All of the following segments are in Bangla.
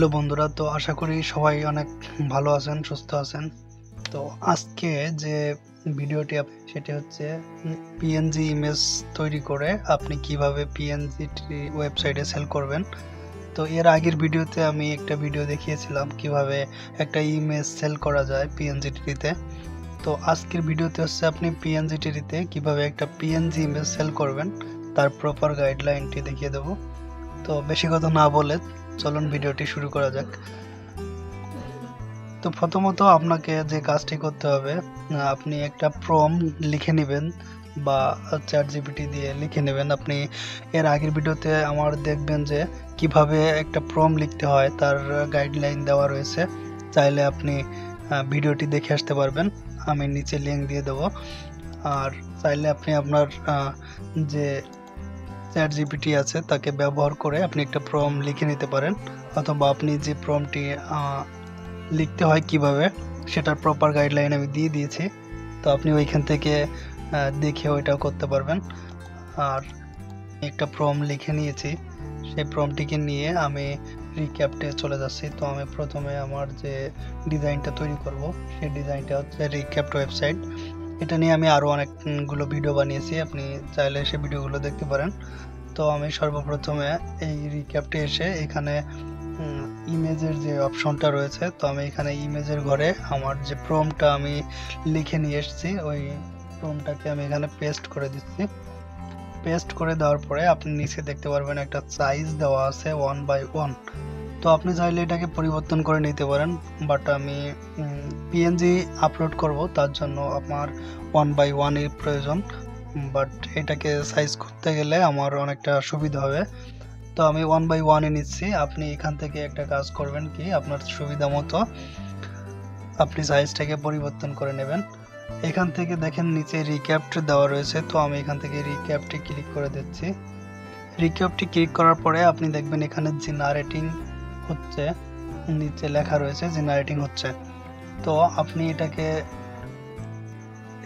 হ্যালো বন্ধুরা, তো আশা করি সবাই অনেক ভালো আছেন, সুস্থ আছেন। তো আজকে যে ভিডিওটি সেটি হচ্ছে পিএনজি ইমেজ তৈরি করে আপনি কিভাবে পিএনজি ওয়েবসাইটে সেল করবেন। তো এর আগের ভিডিওতে আমি একটা ভিডিও দেখিয়েছিলাম কিভাবে একটা ইমেজ সেল করা যায় পিএনজিটিতে। তো আজকের ভিডিওতে হচ্ছে আপনি পিএনজিটিতে কিভাবে একটা পিএনজি ইমেজ সেল করবেন তার প্রপার গাইডলাইনটি দেখিয়ে দেব। তো বেশি কথা না বলে চলুন ভিডিওটি শুরু করা যাক। তো প্রথমত আপনাকে যে কাজটি করতে হবে, আপনি একটা প্রম্পট লিখে নেবেন বা চ্যাট জিপিটি দিয়ে লিখে নেবেন। আপনি এর আগের ভিডিওতে আমার দেখবেন যে কিভাবে একটা প্রম্পট লিখতে হয় তার গাইডলাইন দেওয়া রয়েছে, চাইলে আপনি ভিডিওটি দেখে আসতে পারবেন, আমি নিচে লিঙ্ক দিয়ে দেবো। আর চাইলে আপনি আপনার যে চ্যাট জিপিটি আছে তাকে ব্যবহার করে আপনি একটা প্রম্পট লিখে নিতে পারেন, অথবা আপনি যে প্রম্পটটি লিখতে হয় কিভাবে সেটার প্রপার গাইডলাইন আমি দিয়ে দিয়েছি, তো আপনি ওইখান থেকে দেখে ওইটাও করতে পারবেন। আর একটা প্রম্পট লিখে নিয়েছি, সেই প্রম্পটটিকে নিয়ে আমি রিক্যাপটে চলে যাচ্ছি। তো আমি প্রথমে আমার যে ডিজাইনটা তৈরি করব সেই ডিজাইনটা হচ্ছে রিক্যাপ্ট ওয়েবসাইট। এটা নিয়ে আমি আরও অনেকগুলো ভিডিও বানিয়েছি, আপনি চাইলে সেই ভিডিওগুলো দেখতে পারেন। তো আমি সর্বপ্রথমে এই রিক্যাপটে এসে এখানে ইমেজের যে অপশনটা রয়েছে, তো আমি এখানে ইমেজের ঘরে আমার যে প্রম্পটটা আমি লিখে নিয়ে এসেছি ওই প্রম্পটটাকে আমি এখানে পেস্ট করে দিচ্ছি। পেস্ট করে দেওয়ার পরে আপনি নিচে দেখতে পারবেন একটা সাইজ দেওয়া আছে 1/1। তো আপনি চাইলে এটাকে পরিবর্তন করে নিতে পারেন, বাট আমি পিএনজি আপলোড করব তার জন্য আমার 1/1 এর প্রয়োজন, বাট এটাকে সাইজ করতে গেলে আমার অনেকটা সুবিধা হবে। তো আমি 1/1 নিচ্ছি। আপনি এখান থেকে একটা কাজ করবেন কি, আপনার সুবিধা মতো আপনি সাইজটাকে পরিবর্তন করে নেবেন। এখান থেকে দেখেন নিচে রিক্যাপ্ট দেওয়া রয়েছে, তো আমি এখান থেকে রিক্যাপটি ক্লিক করে দিচ্ছি। রিক্যাপটি ক্লিক করার পরে আপনি দেখবেন এখানে জেনারেটিং হচ্ছে, নিচে লেখা রয়েছে জেনারেটিং হচ্ছে। তো আপনি এটাকে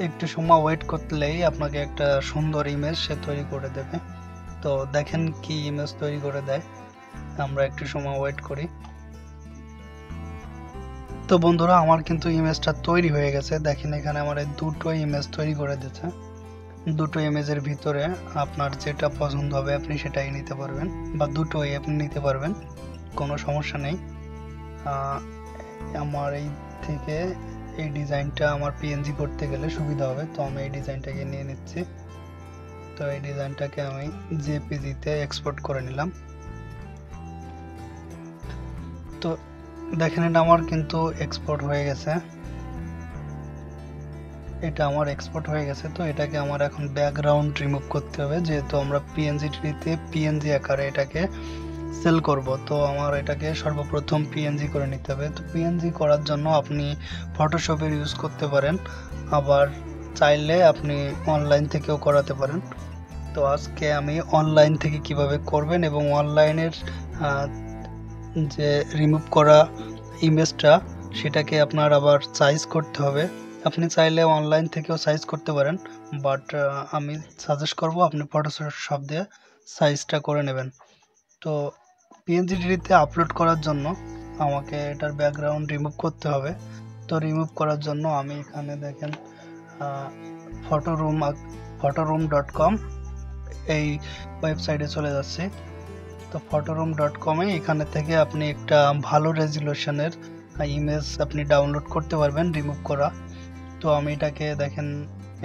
একটু সময় ওয়েট করলেই আপনাকে একটা সুন্দর ইমেজ সে তৈরি করে দেবে। তো দেখেন কি ইমেজ তৈরি করে দেয়, আমরা একটু সময় ওয়েট করি। তো বন্ধুরা, আমার কিন্তু ইমেজটা তৈরি হয়ে গেছে। দেখেন এখানে আমার দুটো ইমেজ তৈরি করে দিয়েছে। দুটো ইমেজের ভিতরে আপনার যেটা পছন্দ হবে আপনি সেটাই নিতে পারবেন, বা দুটোই আপনি নিতে পারবেন, কোনো সমস্যা নেই। আমার এই থেকে এই ডিজাইনটা আমার পিএনজি করতে গেলে সুবিধা হবে, তো আমি এই ডিজাইনটাকে নিয়ে নিচ্ছি। তো এই ডিজাইনটাকে আমি জেপিজিতে এক্সপোর্ট করে নিলাম। তো দেখেন এটা আমার কিন্তু এক্সপোর্ট হয়ে গেছে, এটা আমার এক্সপোর্ট হয়ে গেছে। তো এটাকে আমার এখন ব্যাকগ্রাউন্ড রিমুভ করতে হবে, যেহেতু আমরা পিএনজিতে পিএনজি আকারে এটাকে সেল করব। তো আমার এটাকে সর্বপ্রথম পিএনজি করে নিতে হবে। তো পিএনজি করার জন্য আপনি ফটোশপের ইউজ করতে পারেন, আবার চাইলে আপনি অনলাইন থেকেও করাতে পারেন। তো আজকে আমি অনলাইন থেকে কিভাবে করবেন এবং অনলাইনের যে রিমুভ করা ইমেজটা সেটাকে আপনার আবার সাইজ করতে হবে। আপনি চাইলে অনলাইন থেকেও সাইজ করতে পারেন, বাট আমি সাজেস্ট করব আপনি ফটোশপ দিয়ে সাইজটা করে নেবেন। তো পিএনজিটিতে আপলোড করার জন্য আমাকে এটার ব্যাকগ্রাউন্ড রিমুভ করতে হবে। তো রিমুভ করার জন্য আমি এখানে দেখেন ফটোরুম.com এই ওয়েবসাইটে চলে যাচ্ছি। তো ফটোরুম.com এখানে থেকে আপনি একটা ভালো রেজুলেশনের ইমেজ আপনি ডাউনলোড করতে পারবেন রিমুভ করা। তো আমি এটাকে দেখেন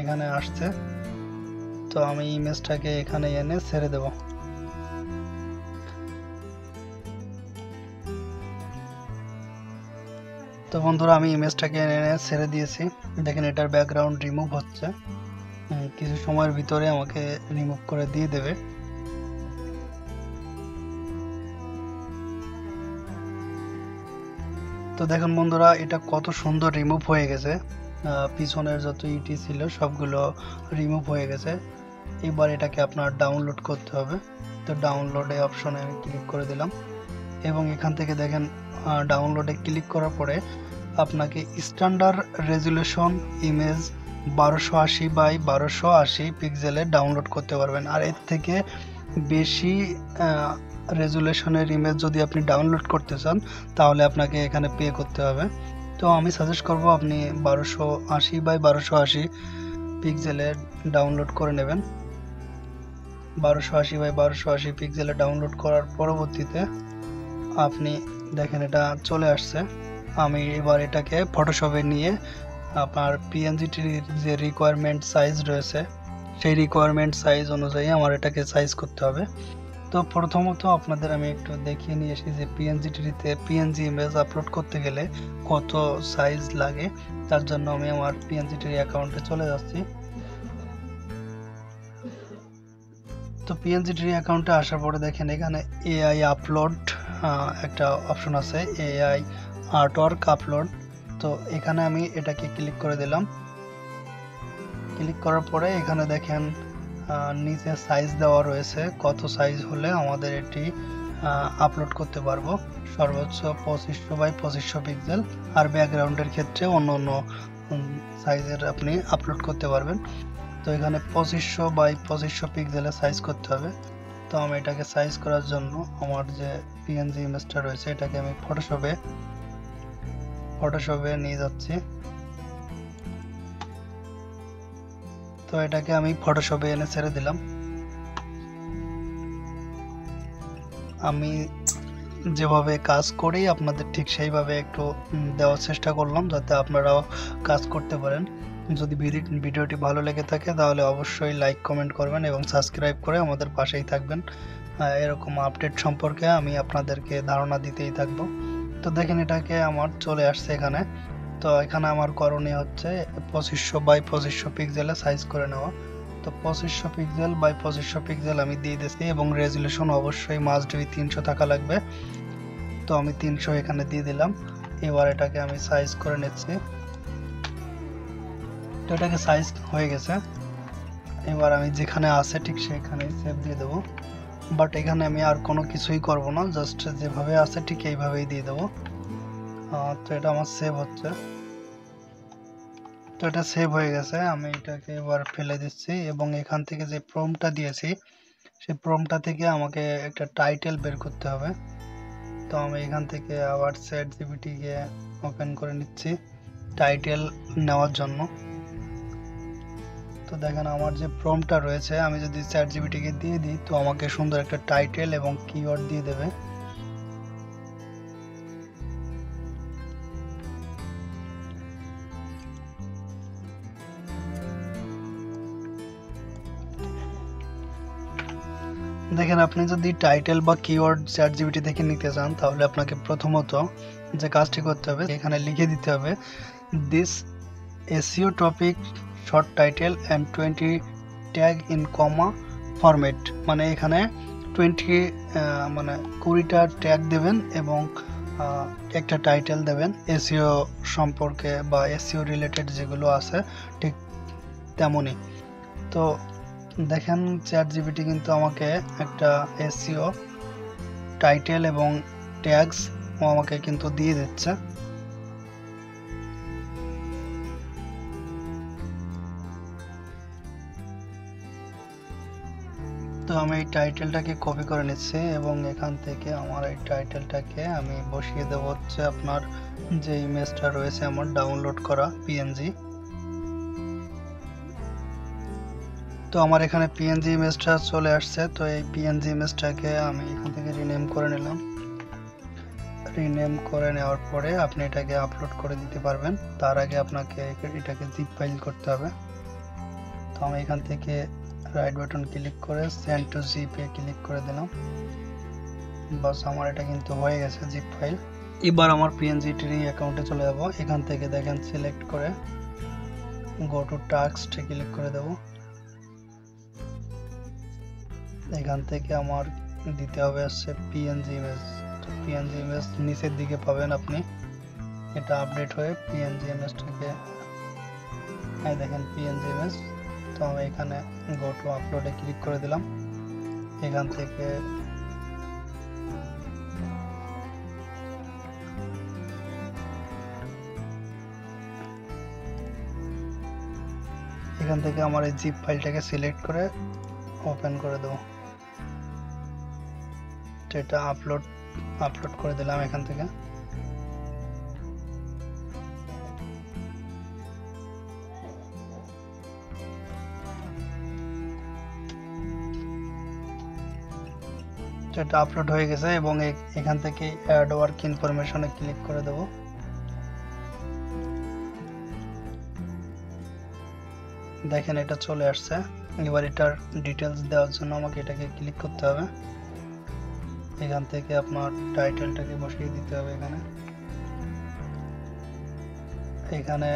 এখানে আসছে, তো আমি ইমেজটাকে এখানে এনে ছেড়ে দেব। তো বন্ধুরা, আমি ইমেজটাকে এনে ছেড়ে দিয়েছি। দেখেন এটার ব্যাকগ্রাউন্ড রিমুভ হচ্ছে, কিছু সময়ের ভিতরে আমাকে রিমুভ করে দিয়ে দেবে। তো দেখুন বন্ধুরা, এটা কত সুন্দর রিমুভ হয়ে গেছে, পিছনের যত ইটি ছিল সবগুলো রিমুভ হয়ে গেছে। এবার এটাকে আপনার ডাউনলোড করতে হবে। তো ডাউনলোডে অপশনে আমি ক্লিক করে দিলাম, এবং এখান থেকে দেখেন ডাউনলোডে ক্লিক করার পরে আপনাকে স্ট্যান্ডার্ড রেজুলেশন ইমেজ 1280 x 1280 পিক্সেলে ডাউনলোড করতে পারবেন। আর এর থেকে বেশি রেজুলেশনের ইমেজ যদি আপনি ডাউনলোড করতে চান তাহলে আপনাকে এখানে পে করতে হবে। তো আমি সাজেস্ট করব আপনি 1280x1280 পিক্সেলের ডাউনলোড করে নেবেন। 1280x1280 পিক্সেলে ডাউনলোড করার পরবর্তীতে আপনি দেখেন এটা চলে আসছে। আমি এবার এটাকে ফটোশপে নিয়ে আপনার পিএনজিটির যে রিকোয়ারমেন্ট সাইজ রয়েছে সেই রিকোয়ারমেন্ট সাইজ অনুযায়ী আমার এটাকে সাইজ করতে হবে। তো প্রথমত আপনাদের আমি একটু দেখিয়ে নিয়ে এসেছি যে পিএনজিটিতে পিএনজি ইমেজ আপলোড করতে গেলে কত সাইজ লাগে। তার জন্য আমি আমার পিএনজিটির অ্যাকাউন্টে চলে যাচ্ছি। তো পিএনজিটির অ্যাকাউন্টে আসার পরে দেখেন এখানে এআই আপলোড একটা অপশন আছে, এআই আর্টওয়ার্ক আপলোড। তো এখানে আমি এটাকে ক্লিক করে দিলাম। ক্লিক করার পরে এখানে দেখেন নিচে সাইজ দেওয়া রয়েছে, কত সাইজ হলে আমাদের এটি আপলোড করতে পারবো। সর্বোচ্চ 2500x2500 পিক্সেল, আর ব্যাকগ্রাউন্ডের ক্ষেত্রে অন্য অন্য সাইজের আপনি আপলোড করতে পারবেন। তো এখানে 2500x2500 পিক্সেলে সাইজ করতে হবে। তো আমি এটাকে সাইজ করার জন্য আমার যে পিএনজি ইমেজটা রয়েছে এটাকে আমি ফটোশপে নিয়ে যাচ্ছি। তো এটাকে আমি ফটোশপে এনে ছেড়ে দিলাম। আমি যেভাবে কাজ করি আপনাদের ঠিক সেইভাবে একটু দেওয়ার চেষ্টা করলাম যাতে আপনারাও কাজ করতে পারেন। যদি ভিডিওটি ভালো লেগে থাকে তাহলে অবশ্যই লাইক কমেন্ট করবেন এবং সাবস্ক্রাইব করে আমাদের পাশেই থাকবেন। এরকম আপডেট সম্পর্কে আমি আপনাদেরকে ধারণা দিতেই থাকব। তো দেখেন এটাকে আমার চলে আসছে এখানে। তো এখানে আমার করণীয় হচ্ছে 2500x2500 পিক্সেলে সাইজ করে নেওয়া। তো 2500x2500 পিক্সেল আমি দিয়ে দিচ্ছি এবং রেজুলেশন অবশ্যই মাস্ট বি 300 থাকা লাগবে। তো আমি 300 এখানে দিয়ে দিলাম। এবার এটাকে আমি সাইজ করে নিচ্ছি। তো এটাকে সাইজ হয়ে গেছে। এবার আমি যেখানে আছে ঠিক সেখানে সেভ দিয়ে দেবো। বাট এখানে আমি আর কোনো কিছুই করব না, জাস্ট যেভাবে আছে ঠিক এইভাবেই দিয়ে দেবো। তো এটা আমার সেভ হচ্ছে। তো এটা সেভ হয়ে গেছে। আমি এটাকে এবার ফেলে দিচ্ছি এবং এখান থেকে যে প্রম্পটটা দিয়েছি সেই প্রম্পটটা থেকে আমাকে একটা টাইটেল বের করতে হবে। তো আমি এখান থেকে আবার চ্যাটজিপিটিকে ওপেন করে নিচ্ছি টাইটেল নেওয়ার জন্য। তো দেখেন আমার যে প্রম্পটটা রয়েছে আমি যদি চ্যাটজিপিটিকে দিয়ে দিই তো আমাকে সুন্দর একটা টাইটেল এবং কিওয়ার্ড দিয়ে দেবে। দেখেন আপনি যদি টাইটেল বা কিওয়ার্ড চ্যাটজিপিটি থেকে নিতে চান তাহলে আপনাকে প্রথমত যে কাজটি করতে হবে এখানে লিখে দিতে হবে this SEO topic short title and 20 tag in comma format. মানে এখানে 20টা ট্যাগ দেবেন এবং একটা টাইটেল দেবেন এসইও সম্পর্কে বা এসইও রিলেটেড যেগুলো আছে ঠিক তেমনই। তো দেখেন চ্যাটজিপিটি কিন্তু আমাকে একটা এসইও টাইটেল এবং ট্যাগস আমাকে কিন্তু দিয়ে দিচ্ছে। তো আমি এই টাইটেলটাকে কপি করে নিচ্ছি এবং এখান থেকে আমার এই টাইটেলটাকে আমি বসিয়ে দেবো হচ্ছে আপনার যে ইমেজটা রয়েছে আমার ডাউনলোড করা পিএনজি। তো আমার এখানে পিএনজি ইমেজটা চলে আসছে। তো এই পিএনজি ইমেজটাকে আমি এখান থেকে রিনেম করে নিলাম। রিনেম করে নেওয়ার পরে আপনি এটাকে আপলোড করে দিতে পারবেন। তার আগে আপনাকে এটাকে জিপ ফাইল করতে হবে। তো আমি এখান থেকে রাইট বাটন ক্লিক করে সেন্ড টু জিপ এ ক্লিক করে দিলাম। বাস আমার এটা কিন্তু হয়ে গেছে জিপ ফাইল। এবার আমার পিএনজিটির অ্যাকাউন্টে চলে যাব। এখান থেকে দেখেন সিলেক্ট করে গো টু টাস্ক ক্লিক করে দেব। এখান থেকে আমার দিতে হবে হচ্ছে পিএনজি ইমেজ। তো পিএনজি ইমেজ নিচের দিকে পাবেন আপনি। এটা আপডেট হয়ে পিএনজি ইমেজটাকে দেখেন পিএনজি ইমেজ। তো আমি এখানে গো টু আপলোডে ক্লিক করে দিলাম। এখান থেকে আমার এই জিপ ফাইলটাকে সিলেক্ট করে ওপেন করে দেবো। তো এটা আপলোড করে দিলাম এখান থেকে। তো এটা আপলোড হয়ে গেছে এবং এখান থেকে অ্যাড ওয়ার্ক ইনফরমেশনে ক্লিক করে দেব। দেখেন এটা চলে আসছে। এবার এটার ডিটেলস দেওয়ার জন্য আমাকে এটাকে ক্লিক করতে হবে। এখান থেকে আপনার টাইটেলটাকে বসিয়ে দিতে হবে এখানে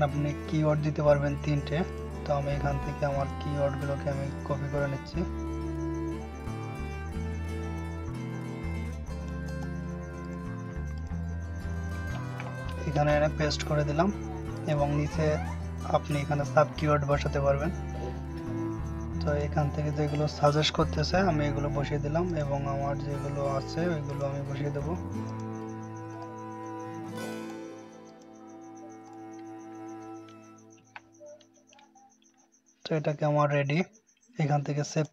আপনি কিওয়ার্ড দিতে পারবেন 3টে। তো আমি এখান থেকে আমার কিওয়ার্ডগুলোকে আমি কপি করে নিচ্ছি। এখানে এনে পেস্ট করে দিলাম এবং নিচে আপনি এখানে সাব কিওয়ার্ড বসাতে পারবেন। তো এখান থেকে যেগুলো সাজেস্ট করতেছে আমি এগুলো বসিয়ে দিলাম এবং আমার যেগুলো আছে ওইগুলো আমি বসিয়ে দেব। তো এটাকে আমার রেডি। এখান থেকে সেভ